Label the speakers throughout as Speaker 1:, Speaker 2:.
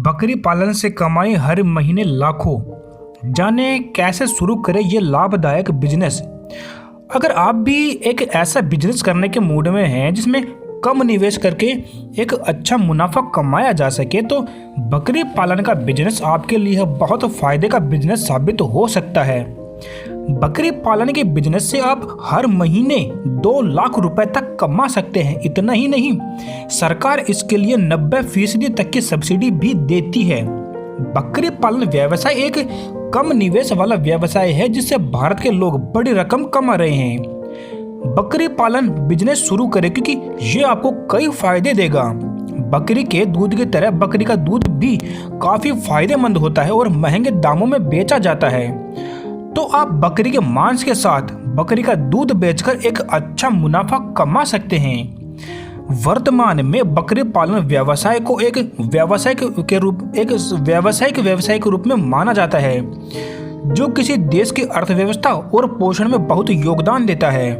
Speaker 1: बकरी पालन से कमाई हर महीने लाखों। जाने कैसे शुरू करें ये लाभदायक बिजनेस। अगर आप भी एक ऐसा बिजनेस करने के मूड में हैं जिसमें कम निवेश करके एक अच्छा मुनाफा कमाया जा सके, तो बकरी पालन का बिजनेस आपके लिए बहुत फायदे का बिजनेस साबित हो सकता है। बकरी पालन के बिजनेस से आप हर महीने 2 लाख रुपए तक कमा सकते हैं। इतना ही नहीं, सरकार इसके लिए 90% तक की सब्सिडी भी देती है। बकरी पालन व्यवसाय एक कम निवेश वाला व्यवसाय है जिससे भारत के लोग बड़ी रकम कमा रहे हैं। बकरी पालन बिजनेस शुरू करें क्योंकि ये आपको कई फायदे देगा। बकरी के दूध की तरह बकरी का दूध भी काफी फायदेमंद होता है और महंगे दामों में बेचा जाता है। तो आप बकरी के मांस के साथ बकरी का दूध बेचकर एक अच्छा मुनाफा कमा सकते हैं। वर्तमान में बकरी पालन व्यवसाय को एक व्यावसायिक व्यवसाय के रूप में माना जाता है, जो किसी देश की अर्थव्यवस्था और पोषण में बहुत योगदान देता है।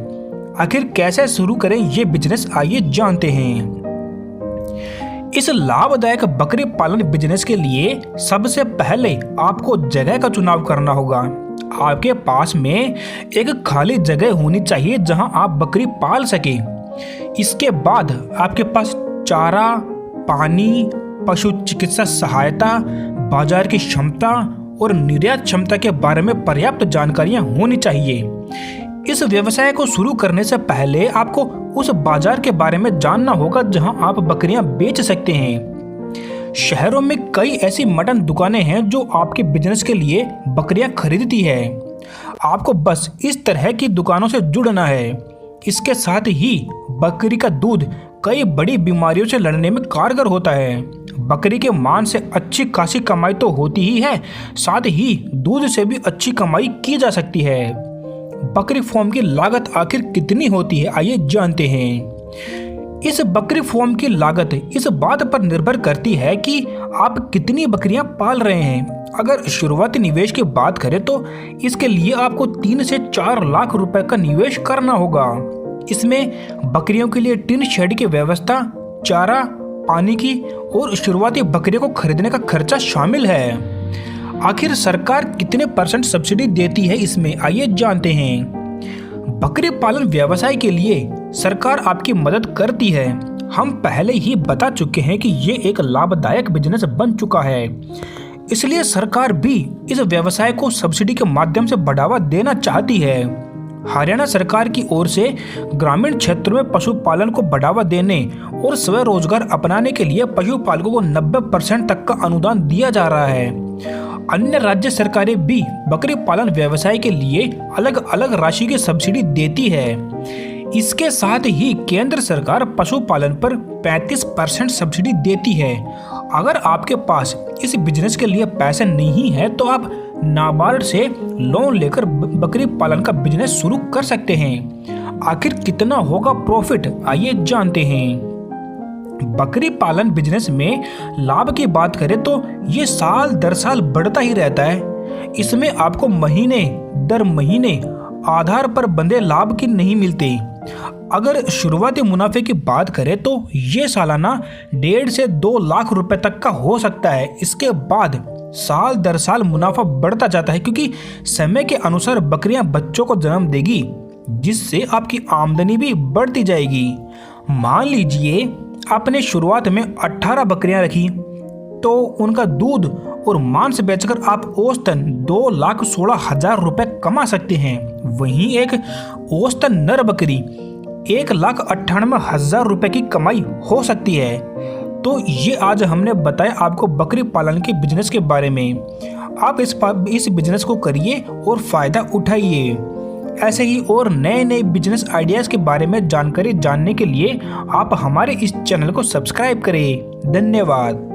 Speaker 1: आखिर कैसे शुरू करें ये बिजनेस, आइए जानते हैं। इस लाभदायक बकरी पालन बिजनेस के लिए सबसे पहले आपको जगह का चुनाव करना होगा। आपके पास में एक खाली जगह होनी चाहिए जहां आप बकरी पाल सके। इसके बाद आपके पास चारा, पानी, पशु चिकित्सा सहायता, बाजार की क्षमता और निर्यात क्षमता के बारे में पर्याप्त जानकारियां होनी चाहिए। इस व्यवसाय को शुरू करने से पहले आपको उस बाजार के बारे में जानना होगा जहां आप बकरियां बेच सकते हैं। शहरों में कई ऐसी मटन दुकानें हैं जो आपके बिजनेस के लिए बकरियां खरीदती है। आपको बस इस तरह की दुकानों से जुड़ना है। इसके साथ ही बकरी का दूध कई बड़ी बीमारियों से लड़ने में कारगर होता है। बकरी के मांस से अच्छी खासी कमाई तो होती ही है, साथ ही दूध से भी अच्छी कमाई की जा सकती है। बकरी फार्म की लागत आखिर कितनी होती है, आइए जानते हैं। इस बकरी फार्म की लागत इस बात पर निर्भर करती है कि आप कितनी बकरियां पाल रहे हैं। अगर शुरुआती निवेश की बात करें तो इसके लिए आपको 3 से 4 लाख रुपए का निवेश करना होगा। इसमें बकरियों के लिए टिन शेड की व्यवस्था, चारा, पानी की और शुरुआती बकरियों को खरीदने का खर्चा शामिल है। आखिर सरकार कितने % सब्सिडी देती है, इसमें आइए जानते हैं। बकरी पालन व्यवसाय के लिए सरकार आपकी मदद करती है। हम पहले ही बता चुके हैं कि ये एक लाभदायक बिजनेस बन चुका है, इसलिए सरकार भी इस व्यवसाय को सब्सिडी के माध्यम से बढ़ावा देना चाहती है। हरियाणा सरकार की ओर से ग्रामीण क्षेत्रों में पशुपालन को बढ़ावा देने और स्वरोजगार अपनाने के लिए पशुपालकों को 90% तक का अनुदान दिया जा रहा है। अन्य राज्य सरकारें भी बकरी पालन व्यवसाय के लिए अलग अलग राशि की सब्सिडी देती है। इसके साथ ही केंद्र सरकार पशुपालन पर 35% सब्सिडी देती है। अगर आपके पास इस बिजनेस के लिए पैसे नहीं है तो आप नाबार्ड से लोन लेकर बकरी पालन का बिजनेस शुरू कर सकते हैं। आखिर कितना होगा प्रॉफिट, आइए जानते हैं। बकरी पालन बिजनेस में लाभ की बात करें तो ये साल दर साल बढ़ता ही रहता है। इसमें आपको महीने दर महीने आधार पर बंधे लाभ की नहीं मिलते। अगर शुरुआती मुनाफे की बात करें तो ये सालाना 1.5 से 2 लाख रुपए तक का हो सकता है। इसके बाद साल दर साल मुनाफा बढ़ता जाता है, क्योंकि समय के अनुसार बकरियां बच्चों को जन्म देगी, जिससे आपकी आमदनी भी बढ़ती जाएगी। मान लीजिए आपने शुरुआत में 18 बकरियां रखी, तो उनका दूध और मांस बेचकर आप औसतन 2,16,000 रुपए कमा सकते हैं। वहीं एक औसतन नर बकरी 1,98,000 रुपए की कमाई हो सकती है। तो ये आज हमने बताया आपको बकरी पालन के बिजनेस के बारे में। आप इस बिजनेस को करिए और फायदा उठाइए। ऐसे ही और नए नए बिजनेस आइडियाज के बारे में जानकारी जानने के लिए आप हमारे इस चैनल को सब्सक्राइब करें। धन्यवाद।